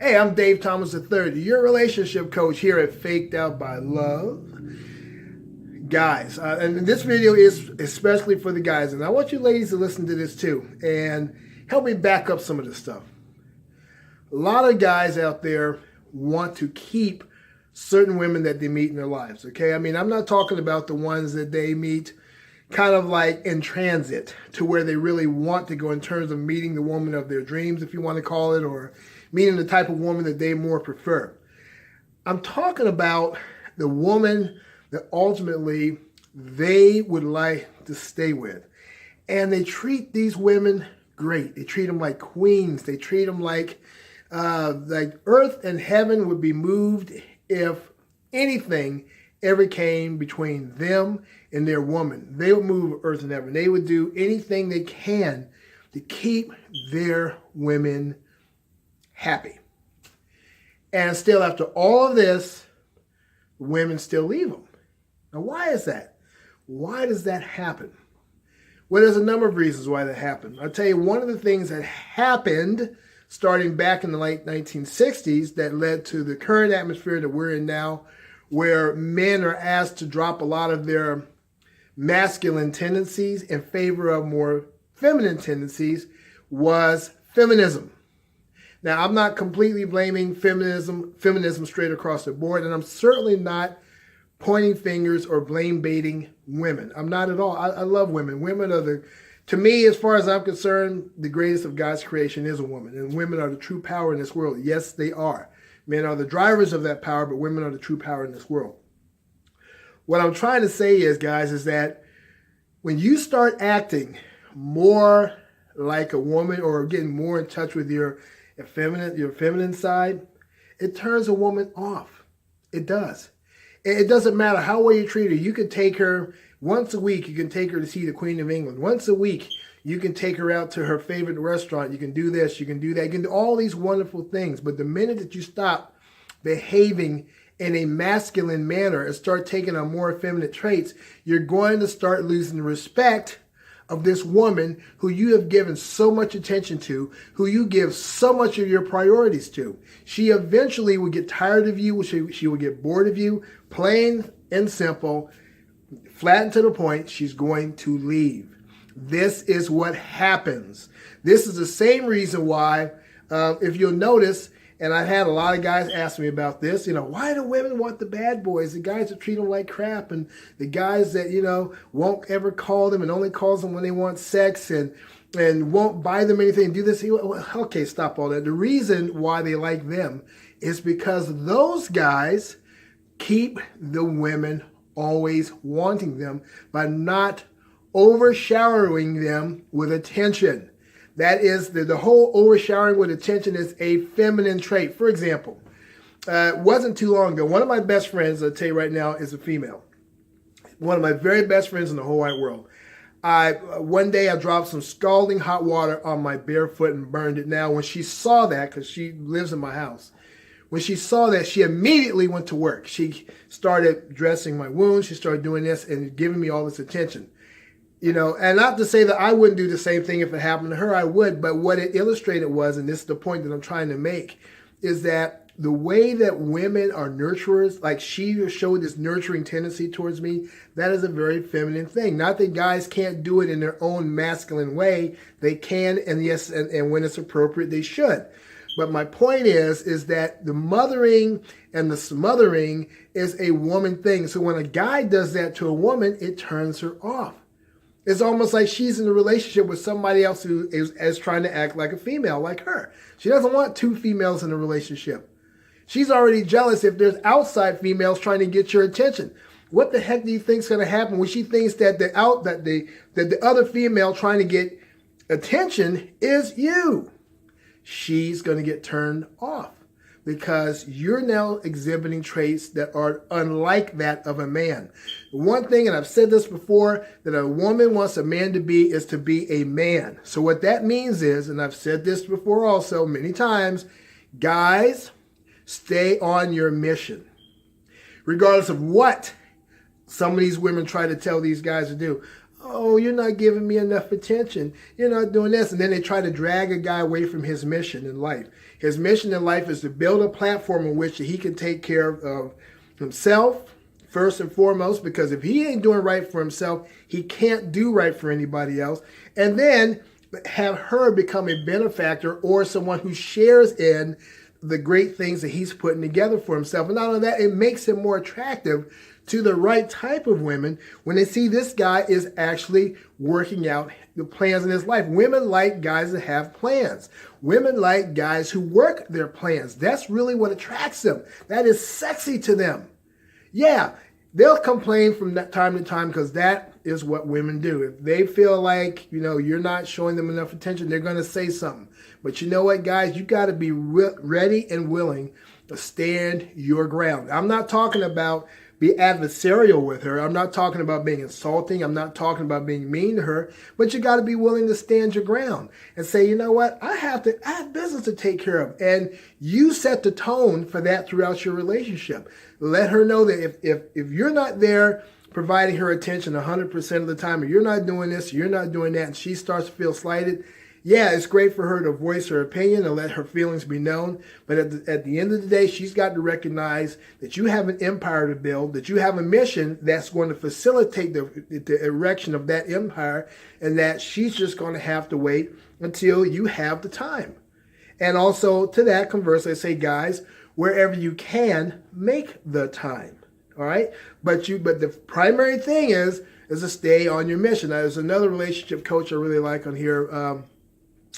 Hey, I'm Dave Thomas III, your relationship coach here at Faked Out by Love. Guys, and this video is especially for the guys, and I want you ladies to listen to this too and help me back up some of this stuff. A lot of guys out there want to keep certain women that they meet in their lives, okay? I mean, I'm not talking about the ones that they meet kind of like in transit to where they really want to go in terms of meeting the woman of their dreams, if you want to call it, or meeting the type of woman that they more prefer. I'm talking about the woman that ultimately they would like to stay with. And they treat these women great. They treat them like queens. They treat them like earth and heaven would be moved if anything ever came between them and their woman. They would move earth and heaven. They would do anything they can to keep their women happy. And still, after all of this, women still leave them. Now, why is that? Why does that happen? Well, there's a number of reasons why that happened. I'll tell you one of the things that happened starting back in the late 1960s that led to the current atmosphere that we're in now, where men are asked to drop a lot of their masculine tendencies in favor of more feminine tendencies, was feminism. Now, I'm not completely blaming feminism straight across the board, and I'm certainly not pointing fingers or blame baiting women. I'm not at all. I love women. Women are to me, as far as I'm concerned, the greatest of God's creation is a woman, and women are the true power in this world. Yes, they are. Men are the drivers of that power, but women are the true power in this world. What I'm trying to say is, guys, is that when you start acting more like a woman or getting more in touch with your feminine side, it turns a woman off. It does. It doesn't matter how well you treat her. You can take her once a week. You can take her to see the Queen of England. Once a week, you can take her out to her favorite restaurant. You can do this. You can do that. You can do all these wonderful things. But the minute that you stop behaving in a masculine manner and start taking on more effeminate traits, you're going to start losing the respect of this woman who you have given so much attention to, who you give so much of your priorities to. She eventually will get tired of you. She will get bored of you. Plain and simple, flat and to the point, she's going to leave. This is what happens. This is the same reason why, if you'll notice, and I've had a lot of guys ask me about this, why do women want the bad boys, the guys that treat them like crap, and the guys that, won't ever call them and only calls them when they want sex and won't buy them anything, do this. Well, okay, stop all that. The reason why they like them is because those guys keep the women always wanting them by not overshowering them with attention. That is, the whole overshowering with attention is a feminine trait. For example, it wasn't too long ago, one of my best friends, I'll tell you right now, is a female. One of my very best friends in the whole wide world. One day I dropped some scalding hot water on my bare foot and burned it. Now, when she saw that, because she lives in my house, when she saw that, she immediately went to work. She started dressing my wounds. She started doing this and giving me all this attention. And not to say that I wouldn't do the same thing if it happened to her, I would. But what it illustrated was, and this is the point that I'm trying to make, is that the way that women are nurturers, like she showed this nurturing tendency towards me, that is a very feminine thing. Not that guys can't do it in their own masculine way. They can, and yes, and when it's appropriate, they should. But my point is that the mothering and the smothering is a woman thing. So when a guy does that to a woman, it turns her off. It's almost like she's in a relationship with somebody else who is trying to act like a female, like her. She doesn't want two females in a relationship. She's already jealous if there's outside females trying to get your attention. What the heck do you think is going to happen when she thinks that the other female trying to get attention is you? She's going to get turned off because you're now exhibiting traits that are unlike that of a man. One thing, and I've said this before, that a woman wants a man to be is to be a man. So what that means is, and I've said this before also many times, guys, stay on your mission. Regardless of what some of these women try to tell these guys to do. Oh, you're not giving me enough attention. You're not doing this. And then they try to drag a guy away from his mission in life. His mission in life is to build a platform in which he can take care of himself first and foremost, because if he ain't doing right for himself, he can't do right for anybody else. And then have her become a benefactor or someone who shares in the great things that he's putting together for himself. And not only that, it makes him more attractive to the right type of women when they see this guy is actually working out the plans in his life. Women like guys that have plans. Women like guys who work their plans. That's really what attracts them. That is sexy to them. Yeah, they'll complain from time to time because that is what women do. If they feel like, you're not showing them enough attention, they're going to say something. But you know what, guys? You got to be ready and willing to stand your ground. I'm not talking about be adversarial with her. I'm not talking about being insulting. I'm not talking about being mean to her. But you got to be willing to stand your ground and say, you know what? I have business to take care of. And you set the tone for that throughout your relationship. Let her know that if you're not there providing her attention 100% of the time, or you're not doing this, you're not doing that, and she starts to feel slighted, yeah, it's great for her to voice her opinion and let her feelings be known. But at the end of the day, she's got to recognize that you have an empire to build, that you have a mission that's going to facilitate the erection of that empire, and that she's just going to have to wait until you have the time. And also to that, conversely, I say, guys, wherever you can, make the time. All right? But the primary thing is to stay on your mission. Now, there's another relationship coach I really like on here.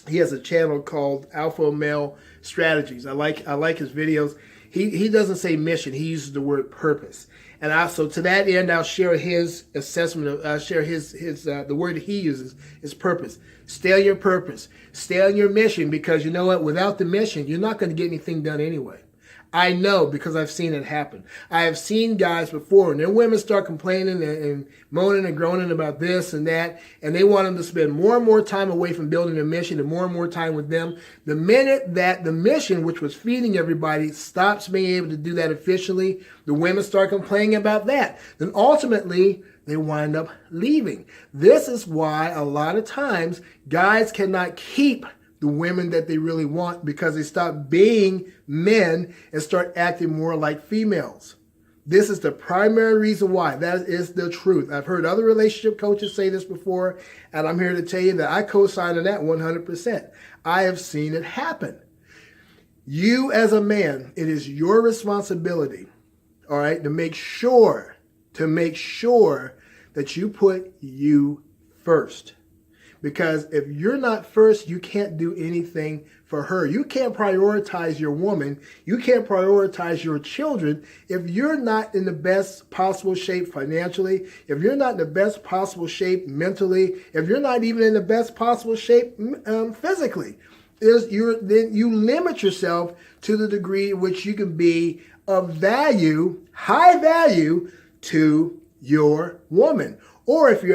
He has a channel called Alpha Male Strategies. I like his videos. He doesn't say mission. He uses the word purpose. And also to that end, I'll share his assessment. I'll share the word he uses is purpose. Stay on your purpose. Stay on your mission, because you know what? Without the mission, you're not going to get anything done anyway. I know, because I've seen it happen. I have seen guys before, and their women start complaining and moaning and groaning about this and that, and they want them to spend more and more time away from building their mission and more time with them. The minute that the mission, which was feeding everybody, stops being able to do that efficiently, the women start complaining about that. Then ultimately, they wind up leaving. This is why a lot of times guys cannot keep the women that they really want, because they stop being men and start acting more like females. This is the primary reason why. That is the truth. I've heard other relationship coaches say this before, and I'm here to tell you that I co-sign on that 100%. I have seen it happen. You as a man, it is your responsibility, all right, to make sure that you put you first. Because if you're not first, you can't do anything for her. You can't prioritize your woman. You can't prioritize your children if you're not in the best possible shape financially, if you're not in the best possible shape mentally, if you're not even in the best possible shape physically. Then you limit yourself to the degree in which you can be of value, high value to your woman. Or if you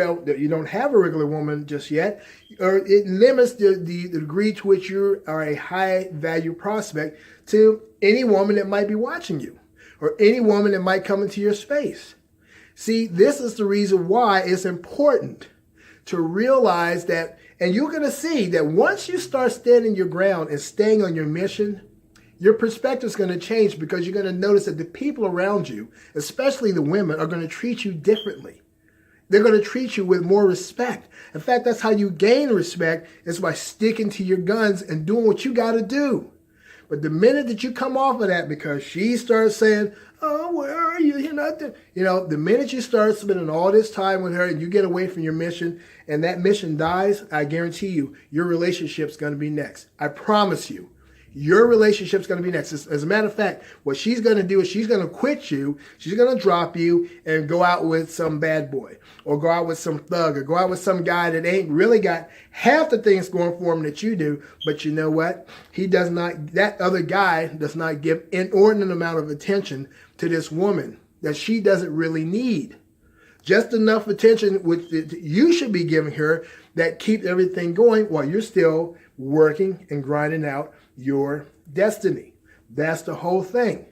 don't have a regular woman just yet, or it limits the degree to which you are a high value prospect to any woman that might be watching you, or any woman that might come into your space. See, this is the reason why it's important to realize that, and you're going to see that once you start standing your ground and staying on your mission, your perspective is going to change, because you're going to notice that the people around you, especially the women, are going to treat you differently. They're going to treat you with more respect. In fact, that's how you gain respect, is by sticking to your guns and doing what you got to do. But the minute that you come off of that because she starts saying, oh, where are you? You're not there. The minute you start spending all this time with her and you get away from your mission and that mission dies, I guarantee you, your relationship's going to be next. I promise you. Your relationship's going to be next. As a matter of fact, what she's going to do is she's going to quit you. She's going to drop you and go out with some bad boy, or go out with some thug, or go out with some guy that ain't really got half the things going for him that you do. But you know what? That other guy does not give inordinate amount of attention to this woman that she doesn't really need. Just enough attention which you should be giving her that keep everything going while you're still working and grinding out your destiny. That's the whole thing.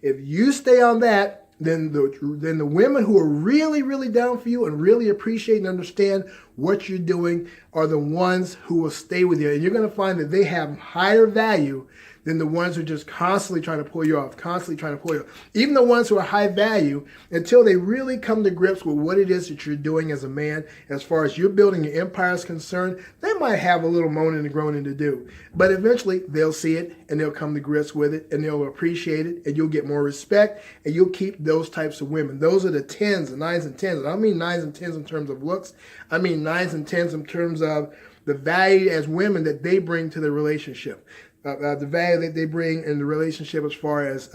If you stay on that, then the women who are really, really down for you and really appreciate and understand what you're doing are the ones who will stay with you. And you're going to find that they have higher value than the ones who are just constantly trying to pull you off, constantly trying to pull you off. Even the ones who are high value, until they really come to grips with what it is that you're doing as a man, as far as you're building your empire is concerned, they might have a little moaning and groaning to do. But eventually, they'll see it, and they'll come to grips with it, and they'll appreciate it, and you'll get more respect, and you'll keep those types of women. Those are the 10s, the 9s and 10s. And I don't mean 9s and 10s in terms of looks. I mean 9s and 10s in terms of the value as women that they bring to the relationship. The value that they bring in the relationship as far as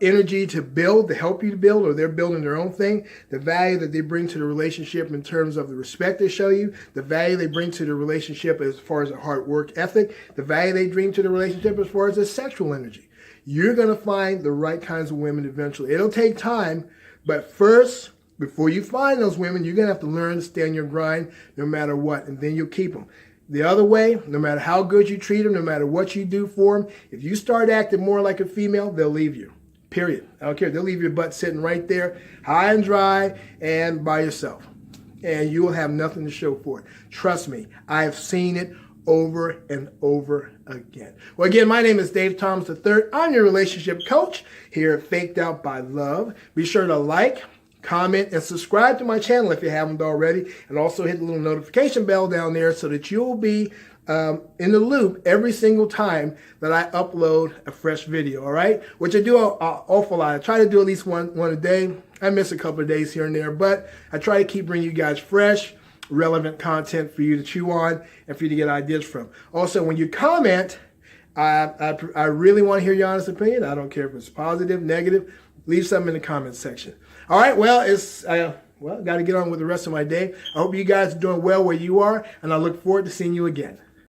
energy to build, to help you to build, or they're building their own thing. The value that they bring to the relationship in terms of the respect they show you. The value they bring to the relationship as far as a hard work ethic. The value they bring to the relationship as far as the sexual energy. You're going to find the right kinds of women eventually. It'll take time, but first, before you find those women, you're going to have to learn to stay on your grind no matter what, and then you'll keep them. The other way, no matter how good you treat them, no matter what you do for them, if you start acting more like a female, they'll leave you. Period. I don't care. They'll leave your butt sitting right there, high and dry, and by yourself. And you will have nothing to show for it. Trust me, I have seen it over and over again. Well, again, my name is Dave Thomas III. I'm your relationship coach here at Faked Out by Love. Be sure to like, comment, and subscribe to my channel if you haven't already, and also hit the little notification bell down there so that you'll be in the loop every single time that I upload a fresh video, all right? Which I do an awful lot. I try to do at least one a day. I miss a couple of days here and there, but I try to keep bringing you guys fresh, relevant content for you to chew on and for you to get ideas from. Also, when you comment, I really want to hear your honest opinion. I don't care if it's positive, negative. Leave something in the comments section. All right, well, got to get on with the rest of my day. I hope you guys are doing well where you are, and I look forward to seeing you again.